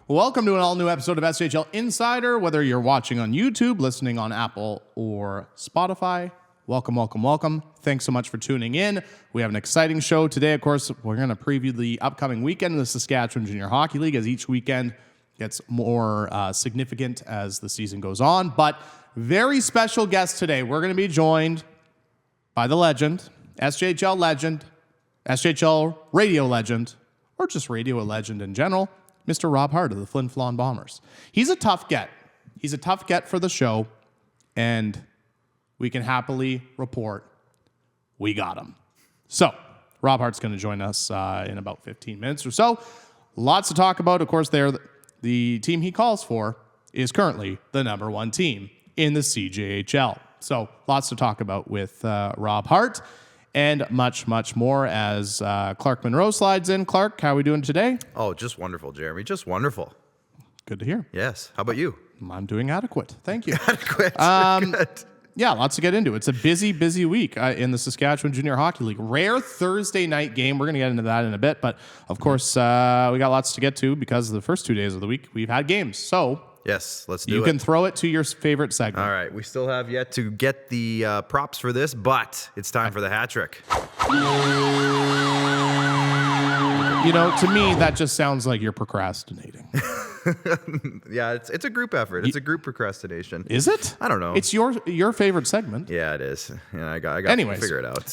Welcome to an all-new episode of SJHL Insider. Whether you're watching on YouTube, listening on Apple or Spotify, welcome. Thanks so much for tuning in. We have an exciting show today. Of course, we're going to preview the upcoming weekend in the Saskatchewan Junior Hockey League as each weekend gets more significant as the season goes on. But very special guest today. We're going to be joined by the legend, SJHL legend, SJHL radio legend, or just radio legend in general, Mr. Rob Hart of the Flin Flon Bombers. He's a tough get. He's a tough get for the show, and we can happily report we got him. So, Rob Hart's going to join us in about 15 minutes or so. Lots to talk about. Of course, the team he calls for is currently the number one team in the CJHL. So, lots to talk about with Rob Hart. And much more as Clark Munroe slides in. Clark, how are we doing today? Oh, just wonderful, Jeromy. Just wonderful. Good to hear. Yes. How about you? I'm doing adequate. Thank you. Adequate. Good. Yeah, lots to get into. It's a busy week in the Saskatchewan Junior Hockey League. Rare Thursday night game. We're going to get into that in a bit. But, of course, we got lots to get to because the first 2 days of the week we've had games. So yes, let's do it. You can throw it to your favorite segment. All right. We still have yet to get the props for this, but it's time for the hat trick. You know, to me, that just sounds like you're procrastinating. Yeah, it's a group effort. It's a group procrastination. Is it? I don't know. It's your favorite segment. Yeah, it is. Yeah, I got Anyways, to figure it out.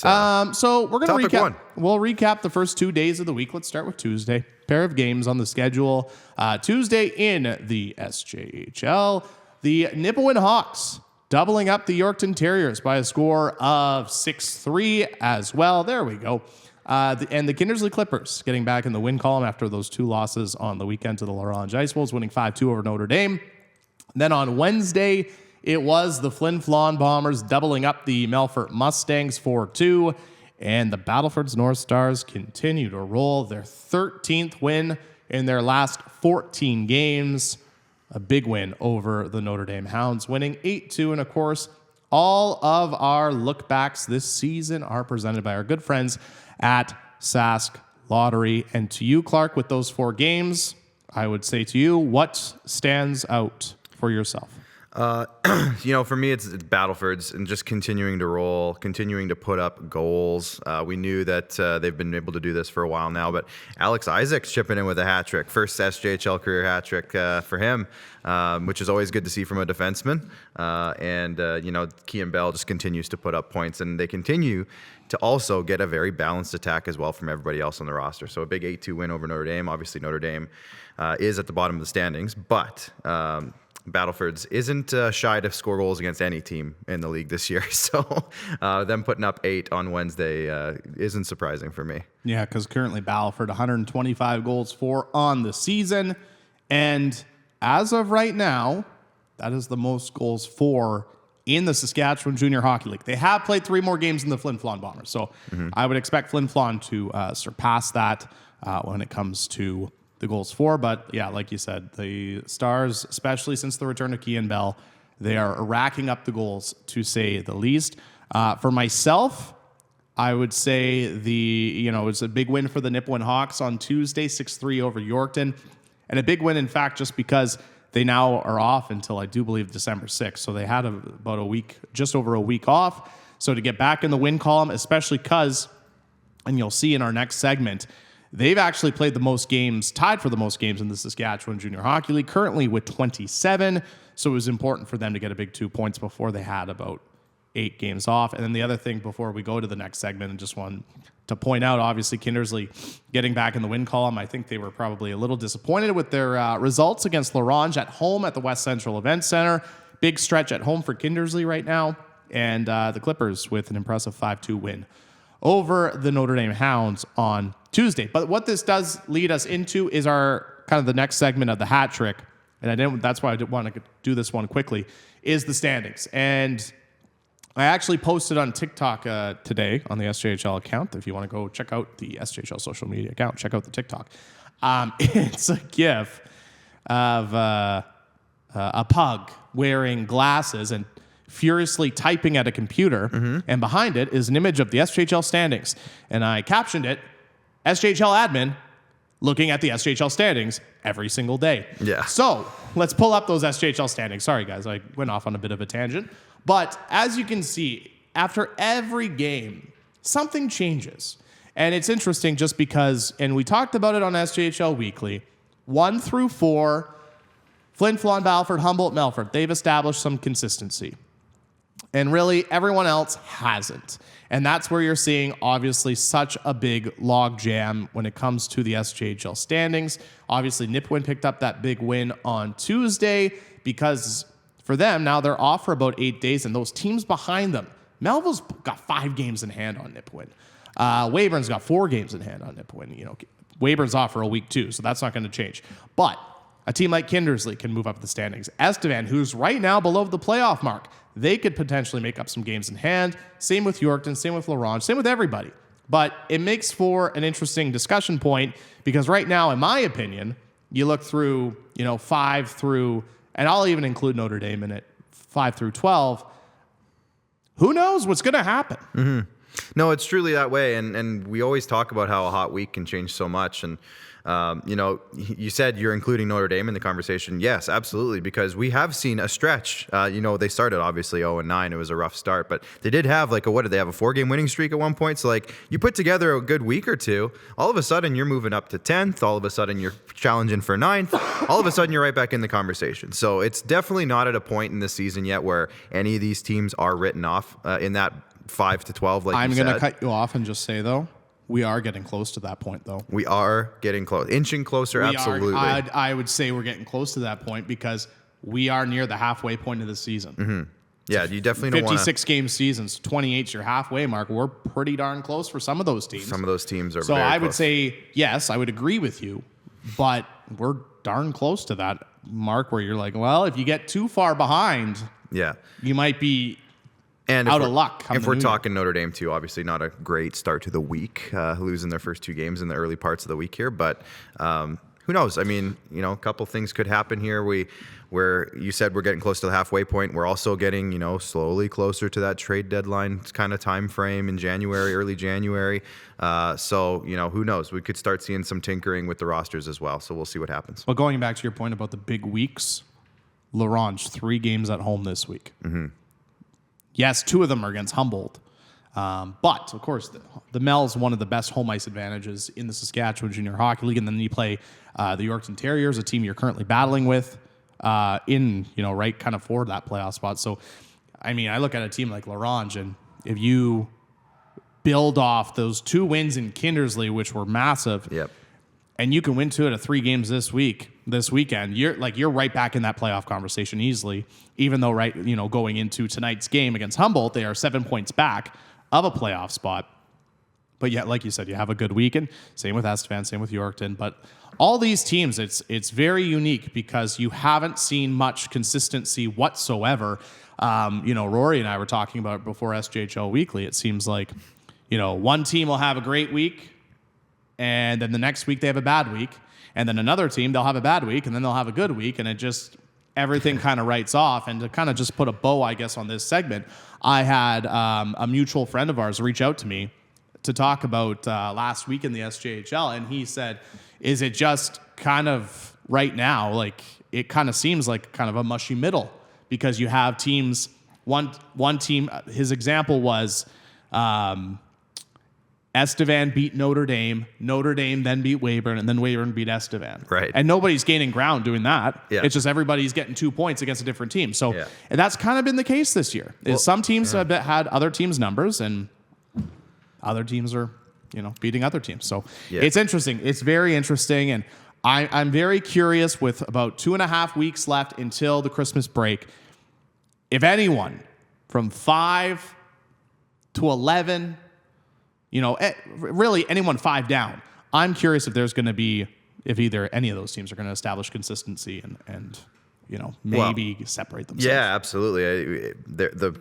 So we're going to recap. one. We'll recap the first 2 days of the week. Let's start with Tuesday. Pair of games on the schedule. Tuesday in the SJHL, the Nipawin Hawks doubling up the Yorkton Terriers by a score of 6-3 as well. There we go. And the Kindersley Clippers getting back in the win column after those 2 losses on the weekend to the L'Orange Ice Wolves, winning 5-2 over Notre Dame. Then on Wednesday, it was the Flin Flon Bombers doubling up the Melfort Mustangs 4-2. And the Battleford's North Stars continue to roll their 13th win in their last 14 games. A big win over the Notre Dame Hounds, winning 8-2. And of course, all of our look-backs this season are presented by our good friends at Sask Lottery. And to you, Clark, with those 4 games, I would say to you, what stands out for yourself? For me, it's Battleford's and just continuing to roll, continuing to put up goals. We knew that they've been able to do this for a while now, but Alex Isaac's chipping in with a hat trick, first SJHL career hat trick for him, which is always good to see from a defenseman. Kean Bell just continues to put up points, and they continue to also get a very balanced attack as well from everybody else on the roster. So a big 8-2 win over Notre Dame. Obviously, Notre Dame is at the bottom of the standings, but Battleford's isn't shy to score goals against any team in the league this year. So them putting up 8 on Wednesday isn't surprising for me. Yeah, because currently Battleford 125 goals for on the season. And as of right now, that is the most goals for in the Saskatchewan Junior Hockey League. They have played 3 more games than the Flin Flon Bombers. So I would expect Flin Flon to surpass that when it comes to the goals for. But yeah, like you said, the Stars, especially since the return of Kean Bell, they are racking up the goals, to say the least. For myself, I would say it's a big win for the Nipawin Hawks on Tuesday, 6-3 over Yorkton. And a big win, in fact, just because they now are off until, I do believe, December 6th. So they had about a week, just over a week off. So to get back in the win column, especially because, and you'll see in our next segment, they've actually played the most games, tied for the most games in the Saskatchewan Junior Hockey League, currently with 27. So it was important for them to get a big 2 points before they had about 8 games off. And then the other thing before we go to the next segment, and just want to point out, obviously, Kindersley getting back in the win column. I think they were probably a little disappointed with their results against L'Orange at home at the West Central Event Center. Big stretch at home for Kindersley right now. And the Clippers with an impressive 5-2 win over the Notre Dame Hounds on Tuesday. But what this does lead us into is our kind of the next segment of the hat trick. And that's why I did want to do this one quickly, is the standings. And I actually posted on TikTok today on the SJHL account. If you want to go check out the SJHL social media account, check out the TikTok. It's a GIF of a pug wearing glasses and furiously typing at a computer, and behind it is an image of the SJHL standings. And I captioned it, SJHL admin looking at the SJHL standings every single day. Yeah. So let's pull up those SJHL standings. Sorry, guys, I went off on a bit of a tangent. But as you can see, after every game, something changes. And it's interesting just because, and we talked about it on SJHL Weekly, 1 through 4, Flin, Flon, Battleford, Humboldt, Melfort, they've established some consistency. And really, everyone else hasn't. And that's where you're seeing, obviously, such a big log jam when it comes to the SJHL standings. Obviously, Nipawin picked up that big win on Tuesday because for them, now they're off for about 8 days, and those teams behind them, Melville's got 5 games in hand on Nipawin. Weyburn's got 4 games in hand on Nipawin. You know, Weyburn's off for a week too, so that's not going to change. But a team like Kindersley can move up the standings. Estevan, who's right now below the playoff mark, they could potentially make up some games in hand. Same with Yorkton, same with Laurent, same with everybody. But it makes for an interesting discussion point because right now, in my opinion, you look through, 5 through, and I'll even include Notre Dame in it, 5 through 12. Who knows what's going to happen? Mm-hmm. No, it's truly that way. And we always talk about how a hot week can change so much. And, you said you're including Notre Dame in the conversation. Yes, absolutely. Because we have seen a stretch. They started obviously 0-9. It was a rough start, but they did have what did they have, a 4-game winning streak at one point? So you put together a good week or two, all of a sudden you're moving up to 10th. All of a sudden you're challenging for 9th. All of a sudden you're right back in the conversation. So it's definitely not at a point in the season yet where any of these teams are written off in that 5 to 12. I'm going to cut you off and just say though, we are getting close to that point, though. We are getting close. Inching closer, absolutely. I would say we're getting close to that point because we are near the halfway point of the season. Mm-hmm. Yeah, you definitely don't want 56 game seasons, 28's your halfway mark. We're pretty darn close for some of those teams. Some of those teams are so very I would close. say, yes, I would agree with you, but we're darn close to that mark where you're like, well, if you get too far behind, you might be out of luck. If we're talking Notre Dame too, obviously not a great start to the week, losing their first 2 games in the early parts of the week here. But who knows? I mean, a couple things could happen here. Where you said we're getting close to the halfway point, we're also getting slowly closer to that trade deadline kind of time frame in January, early January. So who knows? We could start seeing some tinkering with the rosters as well. So we'll see what happens. Well, going back to your point about the big weeks, Laurent 3 games at home this week. Mm-hmm. Yes, 2 of them are against Humboldt. But, of course, the Mel's one of the best home ice advantages in the Saskatchewan Junior Hockey League. And then you play the Yorkton Terriers, a team you're currently battling with right kind of for that playoff spot. So, I mean, I look at a team like Laurent, and if you build off those 2 wins in Kindersley, which were massive, and you can win 2 out of 3 games this weekend, you're right back in that playoff conversation easily. Even though going into tonight's game against Humboldt, they are 7 points back of a playoff spot. But yet, like you said, you have a good weekend. Same with Estevan, same with Yorkton. But all these teams, it's very unique because you haven't seen much consistency whatsoever. Rory and I were talking about it before SJHL Weekly. It seems like one team will have a great week, and then the next week they have a bad week. And then another team, they'll have a bad week, and then they'll have a good week, and everything kind of writes off. And to kind of just put a bow, I guess, on this segment, I had a mutual friend of ours reach out to me to talk about last week in the SJHL, and he said, is it just kind of right now, it kind of seems like kind of a mushy middle because you have teams, one team, his example was Estevan beat Notre Dame then beat Weyburn, and then Weyburn beat Estevan. Right. And nobody's gaining ground doing that. Yeah. It's just everybody's getting 2 points against a different team. So and that's kind of been the case this year. Some teams have had other teams' numbers, and other teams are, beating other teams. So it's interesting. It's very interesting. And I'm very curious with about 2.5 weeks left until the Christmas break. If anyone from 5 to 11, really anyone 5 down, I'm curious if there's going to be, if either any of those teams are going to establish consistency and maybe separate themselves. Yeah, absolutely.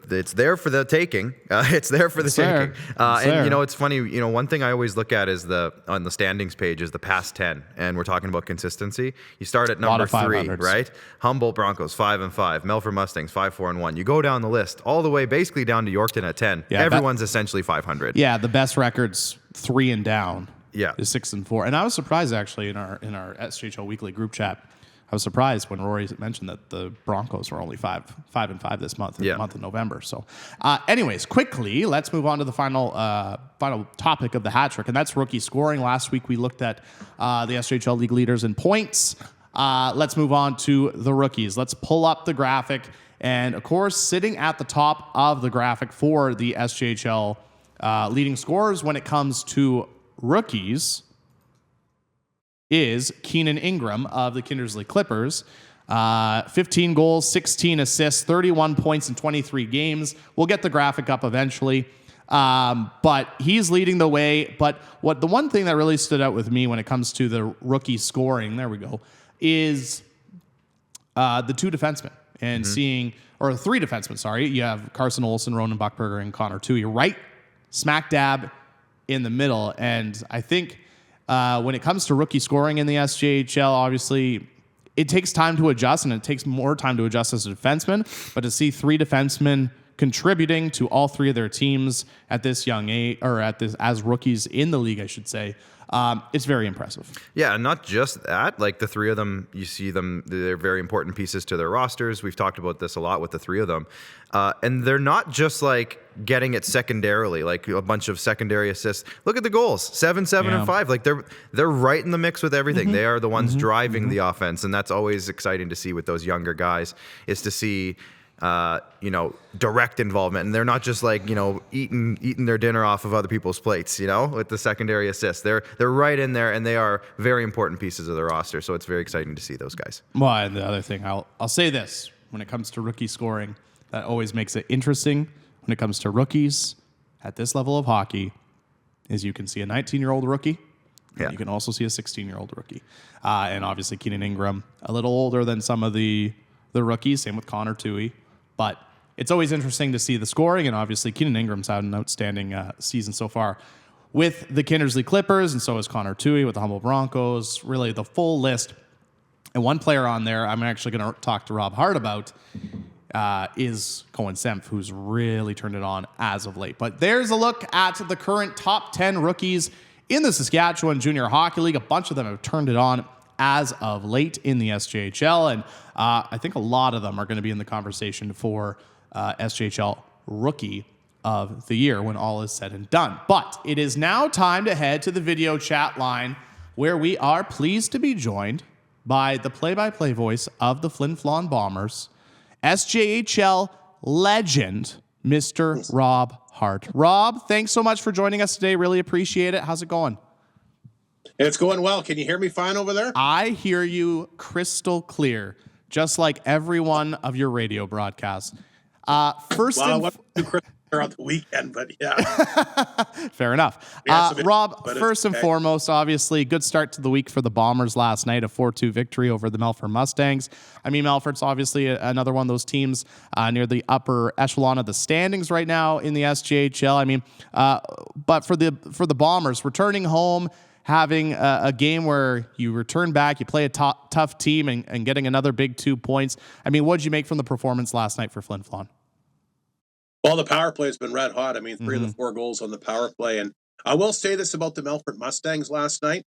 It's there for the taking. It's there for the taking. And it's funny. One thing I always look at is on the standings page is the past 10, and we're talking about consistency. You start at number 3, right? Humboldt Broncos 5-5, Melfort Mustangs 5-4-1. You go down the list all the way, basically down to Yorkton at 10. Yeah, everyone's essentially 500. Yeah, the best records 3 and down. Yeah, is 6-4. And I was surprised actually in our SJHL weekly group chat. I was surprised when Rory mentioned that the Broncos were only 5-5 this month, in the month of November. So, anyways, quickly, let's move on to the final topic of the hat trick, and that's rookie scoring. Last week we looked at the SJHL league leaders in points. Let's move on to the rookies. Let's pull up the graphic, and of course, sitting at the top of the graphic for the SJHL leading scorers when it comes to rookies is Keenan Ingram of the Kindersley Clippers. 15 goals, 16 assists, 31 points in 23 games. We'll get the graphic up eventually. But he's leading the way. But the one thing that really stood out with me when it comes to the rookie scoring, there we go, is the 2 defensemen. And or 3 defensemen, sorry. You have Carson Olsen, Ronan Buckberger, and Connor Toohey right smack dab in the middle. And I think when it comes to rookie scoring in the SJHL, obviously it takes time to adjust, and it takes more time to adjust as a defenseman. But to see 3 defensemen contributing to all 3 of their teams at this young age, or as rookies in the league, I should say, it's very impressive. Yeah, and not just that. Like the 3 of them, you see them; they're very important pieces to their rosters. We've talked about this a lot with the 3 of them, and they're not just like getting it secondarily, like a bunch of secondary assists. Look at the goals: 7, 7, and 5. Like they're right in the mix with everything. They are the ones driving the offense, and that's always exciting to see with those younger guys. Is to see. Direct involvement, and they're not just like eating their dinner off of other people's plates. With the secondary assists, they're right in there, and they are very important pieces of the roster. So it's very exciting to see those guys. Well, and the other thing, I'll say this when it comes to rookie scoring, that always makes it interesting when it comes to rookies at this level of hockey, is you can see a 19-year-old rookie. Yeah. You can also see a 16-year-old rookie, and obviously Keenan Ingram a little older than some of the rookies. Same with Connor Toohey. But it's always interesting to see the scoring, and obviously Keenan Ingram's had an outstanding season so far with the Kindersley Clippers, and so is Connor Toohey with the Humboldt Broncos. Really, the full list. And one player on there I'm actually going to talk to Rob Hart about is Cohen Senf, who's really turned it on as of late. But there's a look at the current top 10 rookies in the Saskatchewan Junior Hockey League. A bunch of them have turned it on as of late in the SJHL, and I think a lot of them are going to be in the conversation for SJHL Rookie of the Year when all is said and done. But it is now time to head to the video chat line, where we are pleased to be joined by the play-by-play voice of the Flin Flon Bombers, SJHL legend, Mr. Rob Hart. Rob, thanks so much for joining us today. Really appreciate it. How's it going? It's going well. Can you hear me fine over there? I hear you crystal clear, just like every one of your radio broadcasts. I wasn't too crystal clear on the weekend, but yeah. Fair enough. Rob, first and foremost, obviously, good start to the week for the Bombers last night, a 4-2 victory over the Melfort Mustangs. I mean, Melfort's obviously another one of those teams near the upper echelon of the standings right now in the SJHL. I mean, but for the Bombers, returning home, having a game where you return back, you play a tough team, and getting another big 2 points. I mean, what did you make from the performance last night for Flin Flon? Well, the power play has been red hot. I mean, 3 of the 4 goals on the power play. And I will say this about the Melfort Mustangs last night.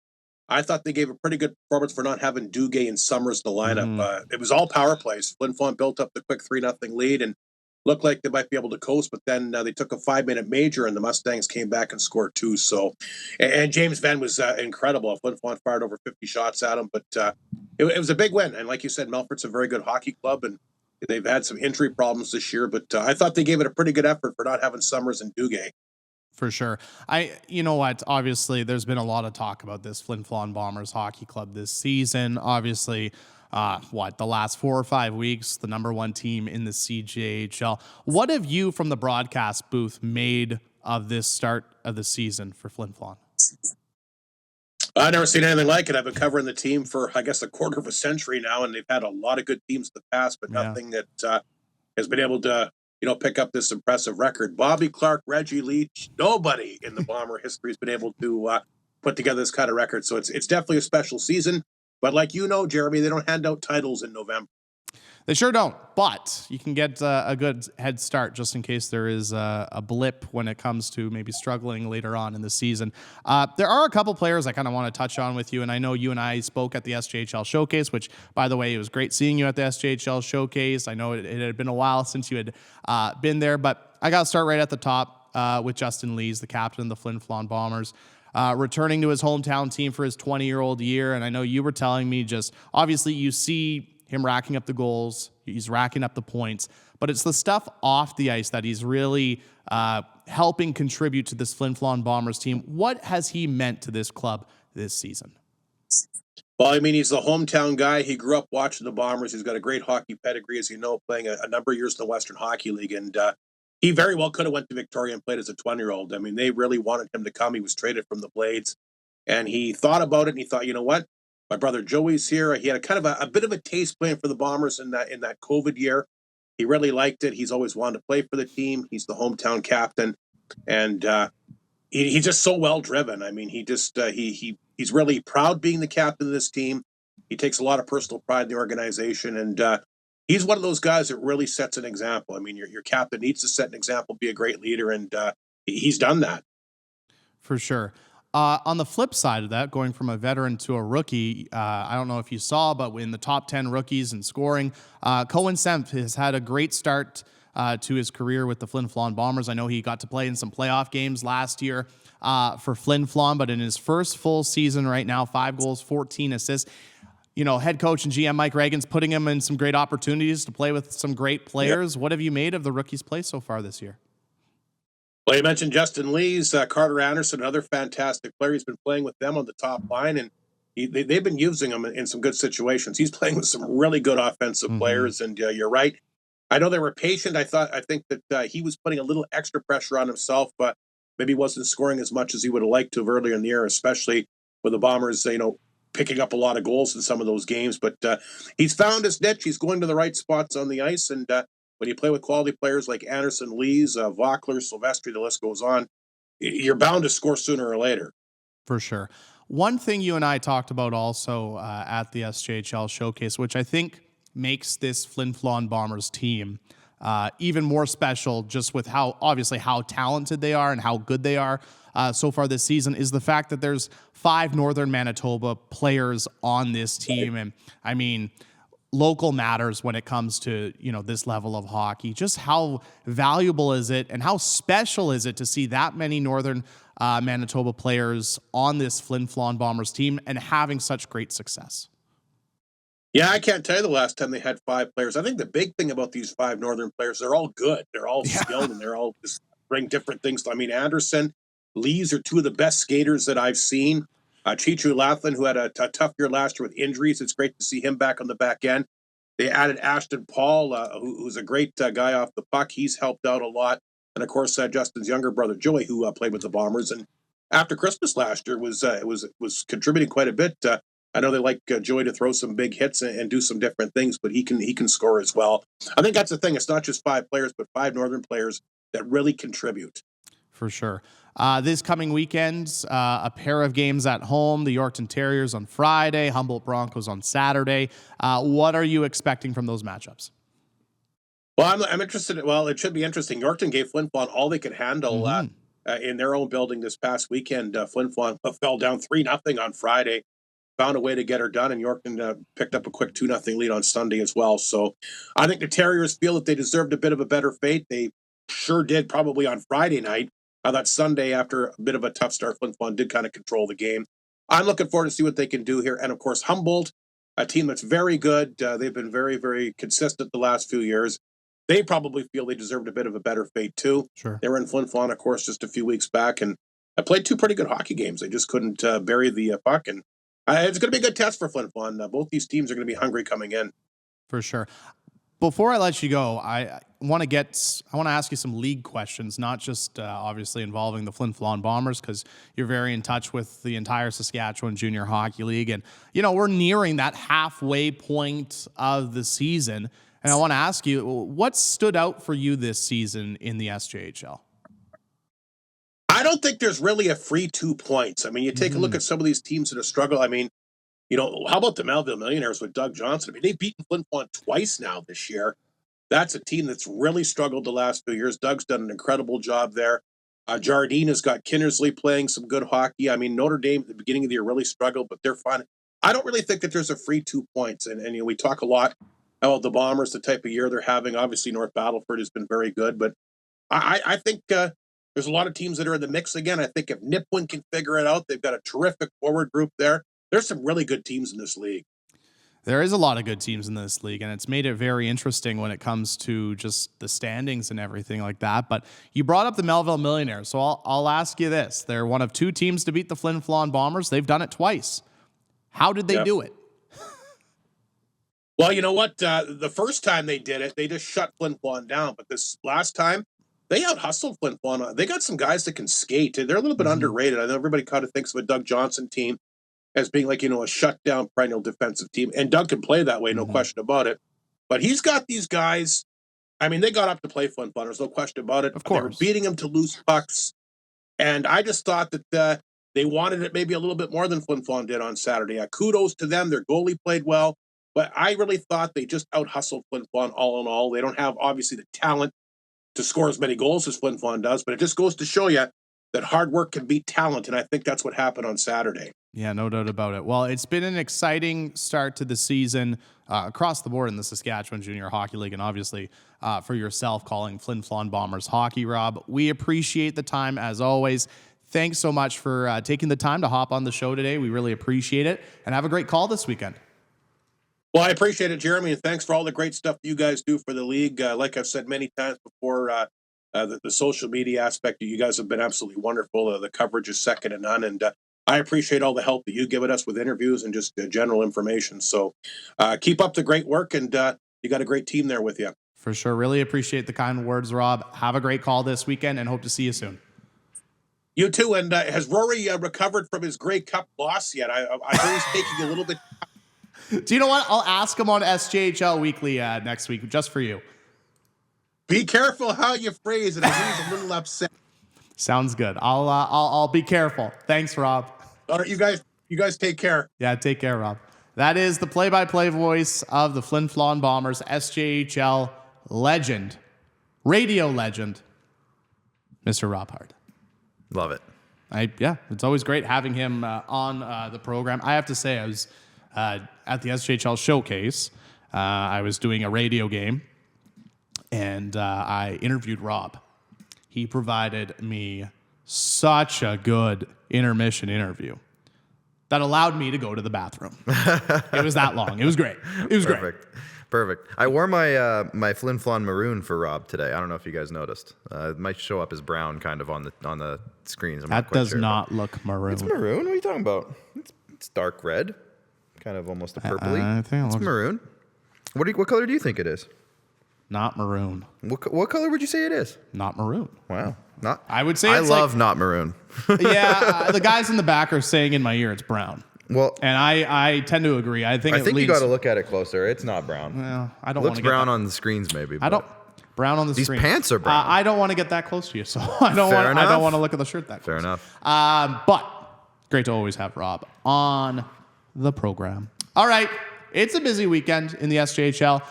I thought they gave a pretty good performance for not having Duguay and Summers in the lineup. It was all power plays. Flin Flon built up the quick 3-0 lead and looked like they might be able to coast, but then they took a 5-minute major, and the Mustangs came back and scored 2. So, and James Venn was incredible. Flin Flon fired over 50 shots at him, but it was a big win. And like you said, Melfort's a very good hockey club, and they've had some injury problems this year, but I thought they gave it a pretty good effort for not having Summers and Duguay. For sure. You know what? Obviously, there's been a lot of talk about this Flin Flon Bombers hockey club this season. Obviously, the last 4 or 5 weeks, the number 1 team in the CJHL. What have you from the broadcast booth made of this start of the season for Flin Flon? I've never seen anything like it. I've been covering the team for, I guess, a quarter of a century now, and they've had a lot of good teams in the past, but nothing that has been able to, pick up this impressive record. Bobby Clark, Reggie Leach, nobody in the Bomber history has been able to put together this kind of record. So it's definitely a special season. But like Jeromy, they don't hand out titles in November. They sure don't, but you can get a good head start just in case there is a blip when it comes to maybe struggling later on in the season. There are a couple players I kind of want to touch on with you, and I know you and I spoke at the SJHL Showcase, which, by the way, it was great seeing you at the SJHL Showcase. I know it had been a while since you had been there, but I got to start right at the top with Justin Lees, the captain of the Flin Flon Bombers. Returning to his hometown team for his 20-year-old year, and I know you were telling me just, obviously you see him racking up the goals, he's racking up the points, but it's the stuff off the ice that he's really helping contribute to this Flin Flon Bombers team. What has he meant to this club this season? Well, he's the hometown guy. He grew up watching the Bombers. He's got a great hockey pedigree, as you know, playing a number of years in the Western Hockey League, and he very well could have went to Victoria and played as a 20-year-old. They really wanted him to come. He was traded from the Blades, and he thought about it, and he thought, you know what? My brother Joey's here. He had a bit of a taste playing for the Bombers in that COVID year. He really liked it. He's always wanted to play for the team. He's the hometown captain, and he's just so well driven. He's really proud being the captain of this team. He takes a lot of personal pride in the organization, and he's one of those guys that really sets an example. Your captain needs to set an example, be a great leader, and he's done that. For sure. On the flip side of that, going from a veteran to a rookie, I don't know if you saw, but in the top 10 rookies in scoring, Cohen Senf has had a great start to his career with the Flin Flon Bombers. I know he got to play in some playoff games last year for Flin Flon, but in his first full season right now, 5 goals, 14 assists. Head coach and GM Mike Reagan's putting him in some great opportunities to play with some great players. Yep. What have you made of the rookie's play so far this year? Well, you mentioned Justin Lees, Carter Anderson, another fantastic player. He's been playing with them on the top line, and they've been using him in some good situations. He's playing with some really good offensive players, and you're right. I know they were patient. I think that he was putting a little extra pressure on himself, but maybe wasn't scoring as much as he would have liked to earlier in the year, especially with the Bombers, picking up a lot of goals in some of those games. But he's found his niche. He's going to the right spots on the ice, and when you play with quality players like Anderson, Lees, Vockler, Silvestri, the list goes on, you're bound to score sooner or later. For sure. One thing you and I talked about also at the SJHL Showcase, which I think makes this Flin Flon Bombers team even more special, just with how talented they are and how good they are so far this season, is the fact that there's 5 Northern Manitoba players on this team. And local matters when it comes to, this level of hockey. Just how valuable is it and how special is it to see that many Northern Manitoba players on this Flin Flon Bombers team and having such great success? Yeah, I can't tell you the last time they had 5 players. I think the big thing about these 5 Northern players, they're all good. They're all skilled, and they're all just bring different things. Anderson, Lees are 2 of the best skaters that I've seen. Chichu Laughlin, who had a tough year last year with injuries. It's great to see him back on the back end. They added Ashton Paul, who's a great guy off the puck. He's helped out a lot. And, of course, Justin's younger brother, Joey, who played with the Bombers. And after Christmas last year was contributing quite a bit. I know they like Joey to throw some big hits and do some different things, but he can score as well. I think that's the thing. It's not just 5 players, but 5 Northern players that really contribute. For sure. This coming weekend, a pair of games at home, the Yorkton Terriers on Friday, Humboldt Broncos on Saturday. What are you expecting from those matchups? Well, I'm interested. Well, it should be interesting. Yorkton gave Flin Flon all they could handle in their own building this past weekend. Flin Flon fell down 3-0 on Friday, found a way to get her done, and Yorkton picked up a quick 2-0 lead on Sunday as well. So I think the Terriers feel that they deserved a bit of a better fate. They sure did probably on Friday night. That Sunday, after a bit of a tough start, Flin Flon did kind of control the game. I'm looking forward to see what they can do here. And, of course, Humboldt, a team that's very good. They've been very, very consistent the last few years. They probably feel they deserved a bit of a better fate, too. Sure. They were in Flin Flon, of course, just a few weeks back, and I played 2 pretty good hockey games. They just couldn't bury the puck. And it's going to be a good test for Flin Flon. Both these teams are going to be hungry coming in. For sure. Before I let you go, I want to ask you some league questions, not just obviously involving the Flin Flon Bombers, because you're very in touch with the entire Saskatchewan Junior Hockey League. And, we're nearing that halfway point of the season. And I want to ask you, what stood out for you this season in the SJHL? I don't think there's really a free 2 points. I mean, you take a look at some of these teams that have struggled. I mean, how about the Melville Millionaires with Doug Johnson? I mean, they've beaten Flin Flon twice now this year. That's a team that's really struggled the last few years. Doug's done an incredible job there. Jardine has got Kinnersley playing some good hockey. I mean, Notre Dame at the beginning of the year really struggled, but they're fine. I don't really think that there's a free 2 points. And we talk a lot about the Bombers, the type of year they're having. Obviously, North Battleford has been very good, but I think there's a lot of teams that are in the mix again. I think if Nipwin can figure it out, they've got a terrific forward group there. There's some really good teams in this league. There is a lot of good teams in this league, and it's made it very interesting when it comes to just the standings and everything like that. But you brought up the Melville Millionaires, so I'll ask you this. They're one of 2 teams to beat the Flin Flon Bombers. They've done it twice. How did they do it? Well, you know what? The first time they did it, they just shut Flin Flon down. But this last time, they out-hustled Flin Flon. They got some guys that can skate. They're a little bit underrated. I know everybody kind of thinks of a Doug Johnson team as being like, a shutdown perennial defensive team. And Doug can play that way, no question about it. But he's got these guys. I mean, they got up to play Flin Flon. There's no question about it. Of course. They were beating them to loose pucks. And I just thought that they wanted it maybe a little bit more than Flin Flon did on Saturday. Kudos to them. Their goalie played well. But I really thought they just out-hustled Flin Flon all in all. They don't have, obviously, the talent to score as many goals as Flin Flon does. But it just goes to show you that hard work can beat talent. And I think that's what happened on Saturday. Yeah, no doubt about it. Well, it's been an exciting start to the season across the board in the Saskatchewan Junior Hockey League, and obviously for yourself calling Flin Flon Bombers hockey, Rob. We appreciate the time as always. Thanks so much for taking the time to hop on the show today. We really appreciate it, and have a great call this weekend. Well, I appreciate it, Jeromy, and thanks for all the great stuff you guys do for the league. Like I've said many times before, the social media aspect, you guys have been absolutely wonderful. The coverage is second to none, and I appreciate all the help that you give us with interviews and just general information. So keep up the great work, and you got a great team there with you. For sure. Really appreciate the kind words, Rob. Have a great call this weekend, and hope to see you soon. You too. And has Rory recovered from his Grey Cup loss yet? I heard he's taking a little bit. Do you know what? I'll ask him on SJHL Weekly next week, just for you. Be careful how you phrase it. I think he's a little upset. Sounds good. I'll be careful. Thanks, Rob. All right, you guys take care. Yeah, take care, Rob. That is the play-by-play voice of the Flin Flon Bombers, SJHL legend, radio legend, Mr. Rob Hart. Love it. It's always great having him on the program. I have to say, I was at the SJHL Showcase. I was doing a radio game, and I interviewed Rob. He provided me such a good intermission interview that allowed me to go to the bathroom. It was that long. It was great. It was Perfect. I wore my Flin Flon maroon for Rob today. I don't know if you guys noticed. It might show up as brown kind of on the screens. That does not look maroon. It's maroon. What are you talking about? It's dark red, kind of almost a purpley. I think it's maroon. What color do you think it is? Not maroon. What color would you say it is? Not maroon. Wow. I would say I love not maroon. Yeah, the guys in the back are saying in my ear it's brown. Well, and I tend to agree. I think you got to look at it closer. It's not brown. Well, I don't. It looks brown on the screens, maybe. Brown on the screen. These pants are brown. I don't want to get that close to you, so I don't want to look at the shirt that close. Fair enough. But great to always have Rob on the program. All right, it's a busy weekend in the SJHL.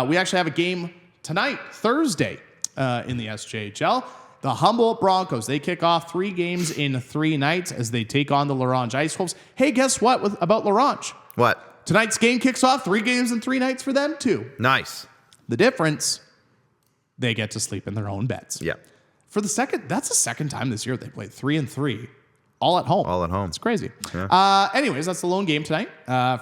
We actually have a game tonight, Thursday, in the SJHL. The Humboldt Broncos, they kick off 3 games in 3 nights as they take on the Laurent Ice Wolves. Hey, guess what about Laurent? What? Tonight's game kicks off 3 games in 3 nights for them, too. Nice. The difference, they get to sleep in their own beds. Yeah. That's the second time this year they played 3 and 3, all at home. All at home. It's crazy. Yeah. Anyways, that's the lone game tonight.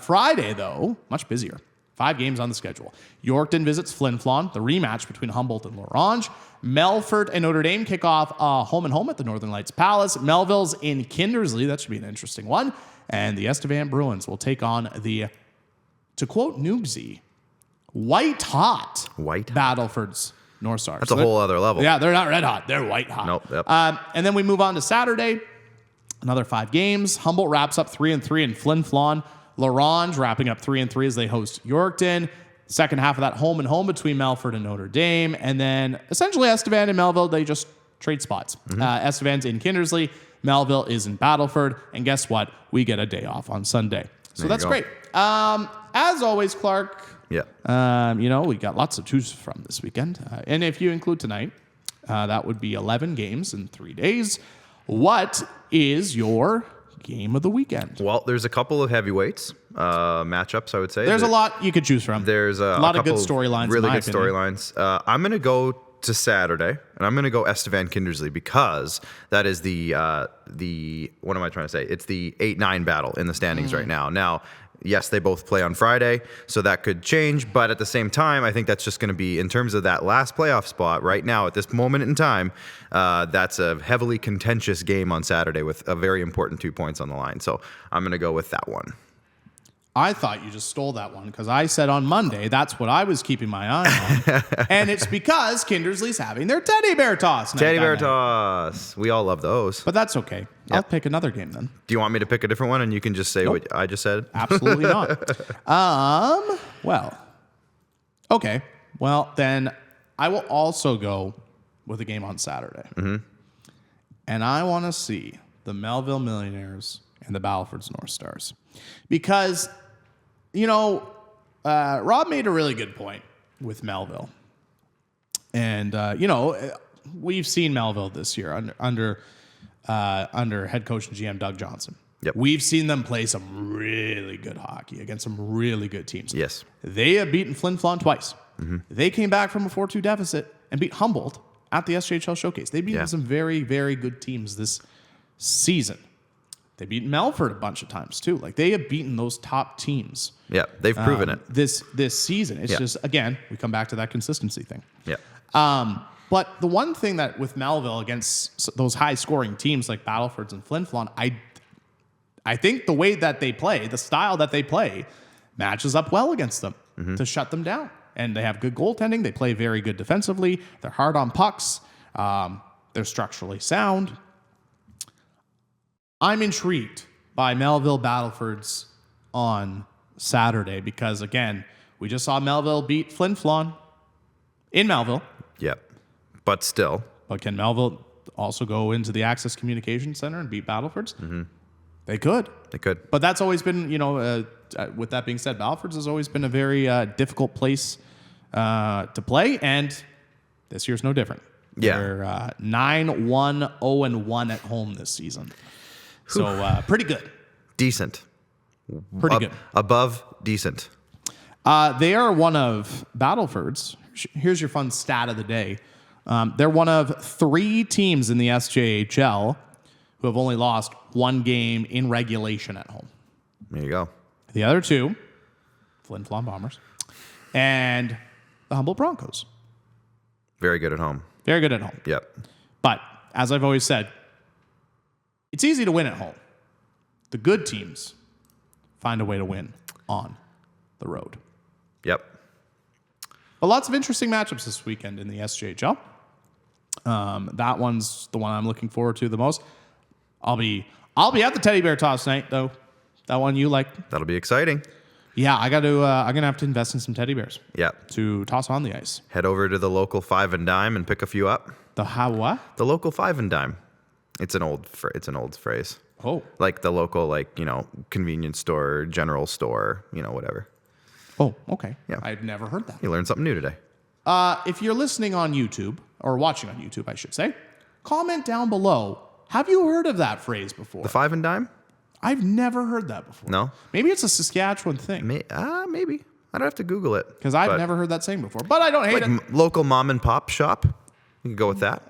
Friday, though, much busier. 5 games on the schedule. Yorkton visits Flin Flon, the rematch between Humboldt and Laurent. Melfort and Notre Dame kick off home and home at the Northern Lights Palace. Melville's in Kindersley. That should be an interesting one. And the Estevan Bruins will take on the, to quote Noogsy, white hot. White hot. Battleford's North Stars. That's a whole other level. Yeah, they're not red hot. They're white hot. Nope. Yep. And then we move on to Saturday. Another 5 games. Humboldt wraps up 3-3 in Flin Flon. Larange wrapping up 3-3 as they host Yorkton. Second half of that home and home between Melfort and Notre Dame. And then essentially Estevan and Melville, they just trade spots. Estevan's in Kindersley. Melville is in Battleford. And guess what? We get a day off on Sunday. So that's great. As always, Clark, Yeah. we got lots to choose from this weekend. And if you include tonight, that would be 11 games in 3 days. What is your game of the weekend? Well, there's a couple of heavyweights matchups, I would say. There's a lot you could choose from. There's a lot of good couple storylines. Really good storylines. I'm going to go to Saturday, and I'm going to go Estevan Kindersley because that is the what am I trying to say? It's the 8-9 battle in the standings right now. Now, yes, they both play on Friday, so that could change. But at the same time, I think that's just going to be, in terms of that last playoff spot right now at this moment in time, that's a heavily contentious game on Saturday with a very important 2 points on the line. So I'm going to go with that one. I thought you just stole that one because I said on Monday that's what I was keeping my eye on. And it's because Kindersley's having their teddy bear toss night. Teddy bear toss. We all love those. But that's okay. I'll pick another game then. Do you want me to pick a different one and you can just say what I just said? Absolutely not. Well, okay. Well, then I will also go with a game on Saturday. And I want to see the Melville Millionaires and the Battleford's North Stars. Because, Rob made a really good point with Melville. And, we've seen Melville this year under head coach and GM Doug Johnson. Yep. We've seen them play some really good hockey against some really good teams. Yes. They have beaten Flin Flon twice. They came back from a 4-2 deficit and beat Humboldt at the SJHL Showcase. They've beaten some very, very good teams this season. They beat Melfort a bunch of times too. Like they have beaten those top teams. Yeah, they've proven it this season. It's just, again, we come back to that consistency thing. Yeah. But the one thing that with Melville against those high scoring teams like Battleford's and Flin Flon, I think the way that they play, the style that they play, matches up well against them to shut them down. And they have good goaltending. They play very good defensively. They're hard on pucks. They're structurally sound. I'm intrigued by Melville Battleford's on Saturday because, again, we just saw Melville beat Flin Flon in Melville. Yep. But still. But can Melville also go into the Access Communication Center and beat Battleford's? They could. They could. But that's always been, with that being said, Battleford's has always been a very difficult place to play, and this year's no different. Yeah. They're 9-1, 0-1 at home this season. So pretty good. Decent. Pretty good. Above decent. They are one of Battleford's. Here's your fun stat of the day. They're one of 3 teams in the SJHL who have only lost 1 game in regulation at home. There you go. The other 2, Flin Flon Bombers and the Humboldt Broncos. Very good at home. Very good at home. Yep. But as I've always said, it's easy to win at home. The good teams find a way to win on the road. Yep. But lots of interesting matchups this weekend in the SJHL. That one's the one I'm looking forward to the most. I'll be at the teddy bear toss night though. That one you like. That'll be exciting. Yeah, I'm gonna have to invest in some teddy bears. Yep. To toss on the ice. Head over to the local 5 and Dime and pick a few up. The how what? The local 5 and Dime. It's an old phrase. Oh. Like the local, convenience store, general store, whatever. Oh, okay. Yeah. I've never heard that. You learned something new today. If you're listening on YouTube, or watching on YouTube, I should say, comment down below. Have you heard of that phrase before? The 5 and Dime? I've never heard that before. No? Maybe it's a Saskatchewan thing. Maybe. I'd have to Google it. Because I've never heard that saying before. But I don't hate it. Local mom and pop shop. You can go with that.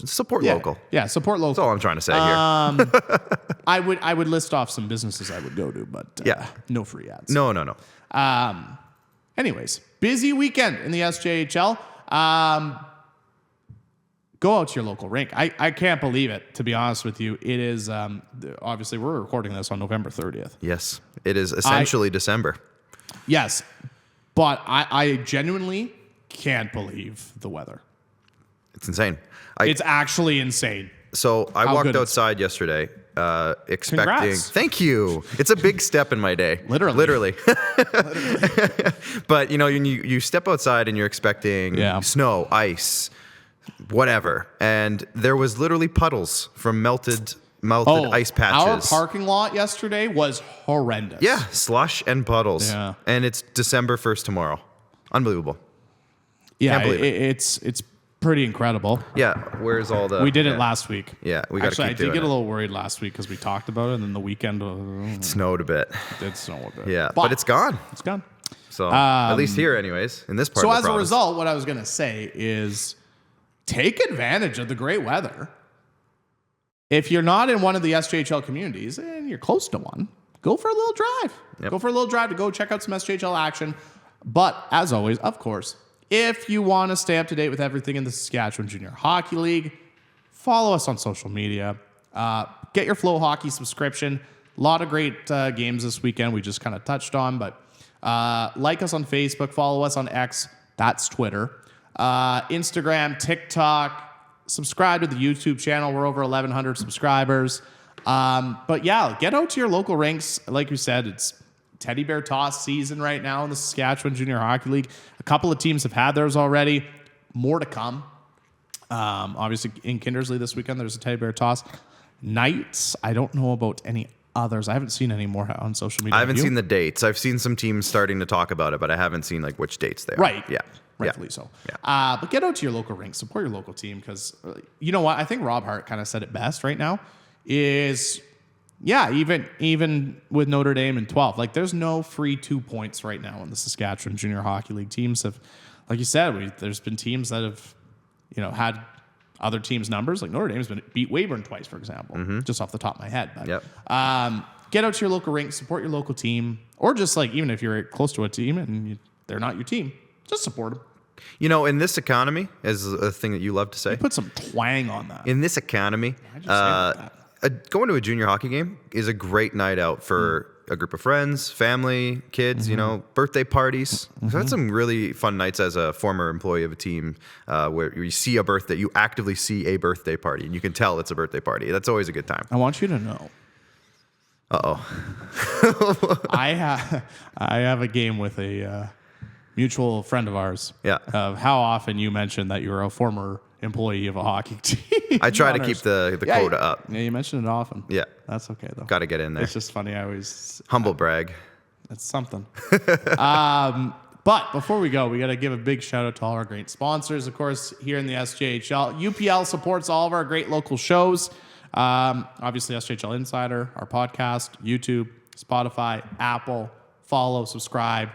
Support local. Yeah, support local. That's all I'm trying to say here. I would list off some businesses I would go to, but no free ads. No. Anyways, busy weekend in the SJHL. Go out to your local rink. I can't believe it, to be honest with you. It is, obviously, we're recording this on November 30th. Yes, it is essentially December. Yes. But I genuinely can't believe the weather. It's insane. It's actually insane. So I walked outside yesterday expecting... Congrats. Thank you. It's a big step in my day. Literally. But, you step outside and you're expecting snow, ice, whatever. And there was literally puddles from melted ice patches. Our parking lot yesterday was horrendous. Yeah, slush and puddles. Yeah. And it's December 1st tomorrow. Unbelievable. Yeah, Can't believe it's pretty incrable. Yeah, where's all the... We did it last week. Yeah, we got to keep doing it. Actually, I did get a little worried last week because we talked about it, and then the weekend... It snowed a bit. It did snow a bit. Yeah, but it's gone. It's gone. So, at least here anyways, in this part of the province. So as a result, what I was going to say is take advantage of the great weather. If you're not in one of the SJHL communities and you're close to one, go for a little drive. Yep. Go for a little drive to go check out some SJHL action. But as always, of course, if you want to stay up to date with everything in the Saskatchewan Junior Hockey League, follow us on social media. Get your Flow Hockey subscription. A lot of great games this weekend we just kind of touched on. But like us on Facebook. Follow us on X. That's Twitter. Instagram, TikTok. Subscribe to the YouTube channel. We're over 1,100 subscribers. But yeah, get out to your local rinks. Like we said, it's teddy bear toss season right now in the Saskatchewan Junior Hockey League. A couple of teams have had theirs already. More to come. Obviously, in Kindersley this weekend, there's a teddy bear toss. Nights, I don't know about any others. I haven't seen any more on social media. I haven't seen the dates. I've seen some teams starting to talk about it, but I haven't seen which dates they are. Right. Yeah. Rightfully so. Yeah. But get out to your local rink. Support your local team because, you know what? I think Rob Hart kind of said it best right now is... Yeah, even with Notre Dame in 12, there's no free 2 points right now in the Saskatchewan Junior Hockey League. Teams have, like you said, there's been teams that have, had other teams' numbers. Like Notre Dame's been beat Weyburn twice, for example, just off the top of my head. But, get out to your local rink, support your local team, or just even if you're close to a team and they're not your team, just support them. In this economy, as a thing that you love to say, You put some twang on that. in this economy, I just say that. going to a junior hockey game is a great night out for a group of friends, family, kids, birthday parties. So that's some really fun nights as a former employee of a team where you see you actively see a birthday party and you can tell it's a birthday party. That's always a good time. I want you to know. Uh-oh. I have a game with a mutual friend of ours. Yeah. Of how often you mentioned that you're a former employee of a hockey team. I try to keep the quota up. Yeah, you mention it often. Yeah. That's okay, though. Got to get in there. It's just funny. I always... Humble brag. It's something. But before we go, we got to give a big shout out to all our great sponsors. Of course, here in the SJHL, UPL supports all of our great local shows. Obviously, SJHL Insider, our podcast, YouTube, Spotify, Apple. Follow, subscribe.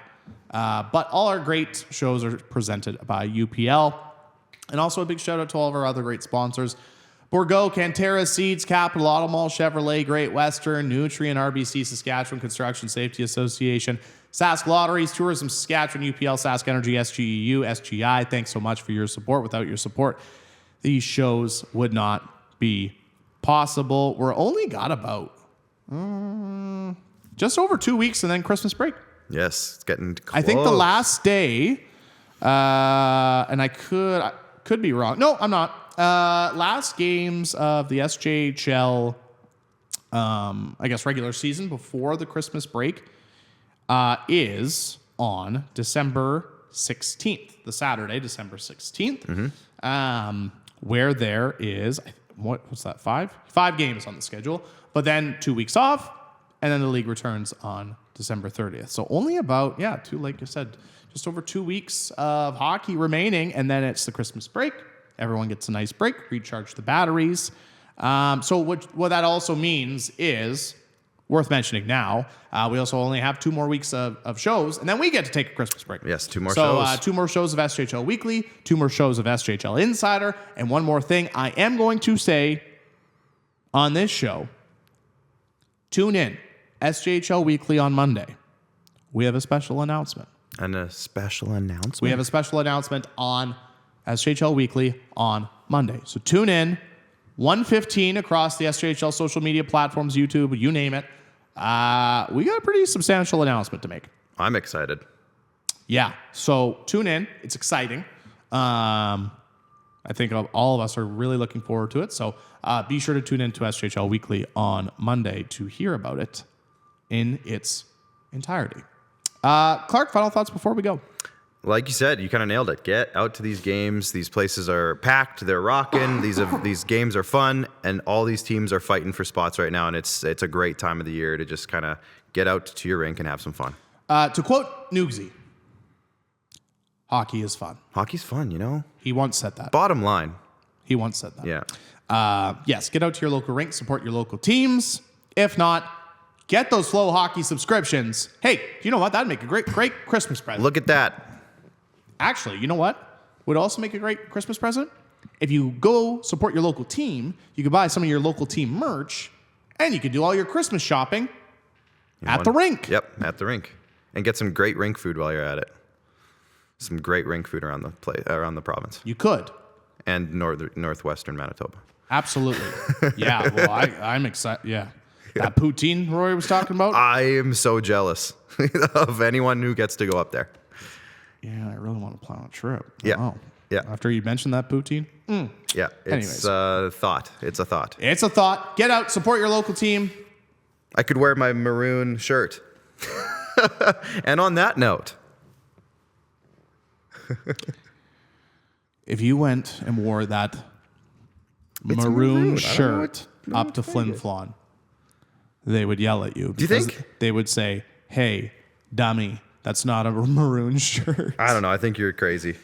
But all our great shows are presented by UPL. And also a big shout out to all of our other great sponsors. Bourgault, Cantera Seeds, Capital Auto Mall, Chevrolet, Great Western, Nutrien, RBC, Saskatchewan Construction Safety Association, Sask Lotteries, Tourism Saskatchewan, UPL, Sask Energy, SGEU, SGI. Thanks so much for your support. Without your support, these shows would not be possible. We're only got about just over 2 weeks and then Christmas break. Yes, it's getting close. I think the last day, and I could be wrong. No, I'm not. Last games of the SJHL, regular season before the Christmas break is on December 16th, the Saturday, December 16th, where there is, what's that, five games on the schedule, but then 2 weeks off, and then the league returns on December 30th. So only about, like you said, just over 2 weeks of hockey remaining, and then it's the Christmas break. Everyone gets a nice break, recharge the batteries. So what that also means is, worth mentioning now, we also only have 2 more weeks of shows, and then we get to take a Christmas break. Yes, 2 more shows. So 2 more shows of SJHL Weekly, 2 more shows of SJHL Insider, and one more thing I am going to say on this show. Tune in, SJHL Weekly on Monday. We have a special announcement. And a special announcement? We have a special announcement on SJHL Weekly on Monday. So tune in, 1:15 across the SJHL social media platforms, YouTube, you name it. We got a pretty substantial announcement to make. I'm excited. Yeah. So tune in. It's exciting. I think all of us are really looking forward to it. So be sure to tune in to SJHL Weekly on Monday to hear about it in its entirety. Clark, final thoughts before we go? Like you said, you kind of nailed it. Get out to these games. These places are packed. They're rocking. These games are fun, and all these teams are fighting for spots right now. And it's a great time of the year to just kind of get out to your rink and have some fun. To quote Noogsy, hockey is fun. Hockey's fun, you know? He once said that. Bottom line. He once said that. Yeah. Yes, get out to your local rink, support your local teams. If not, get those Flow Hockey subscriptions. Hey, you know what? That'd make a great Christmas present. Look at that. Actually, you know what would also make a great Christmas present? If you go support your local team, you could buy some of your local team merch, and you could do all your Christmas shopping at the rink. Yep, at the rink. And get some great rink food while you're at it. Some great rink food around the province. You could. And northwestern Manitoba. Absolutely. Yeah, well, I'm excited. Yeah. That poutine Roy was talking about? I am so jealous of anyone who gets to go up there. Yeah, I really want to plan a trip. Yeah. Wow. Yeah. After you mentioned that poutine? Yeah. It's a thought. It's a thought. It's a thought. Get out, support your local team. I could wear my maroon shirt. And on that note, if you went and wore that It's maroon maroon. shirt I don't know up what to to Flin think. Flon, they would yell at you. Do you because think? They would say, "Hey, dummy, that's not a maroon shirt." I don't know. I think you're crazy.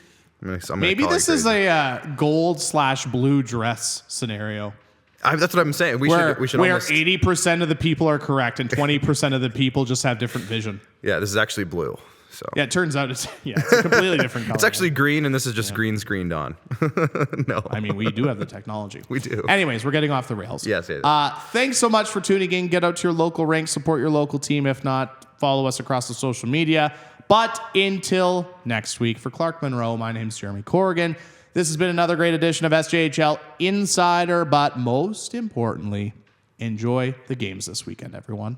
I'm gonna Maybe call you this is crazy. a gold/blue dress scenario. That's what I'm saying. We Where should almost. 80% of the people are correct and 20% of the people just have different vision. Yeah, this is actually blue. So Yeah, it turns out it's a completely different color. it's actually green, and this is just green screened on. No, I mean, we do have the technology. We do. Anyways, we're getting off the rails. Yes, it is. Thanks so much for tuning in. Get out to your local rink, support your local team. If not, follow us across the social media. But until next week, for Clark Munroe, my name's Jeromy Corrigan. This has been another great edition of SJHL Insider. But most importantly, enjoy the games this weekend, everyone.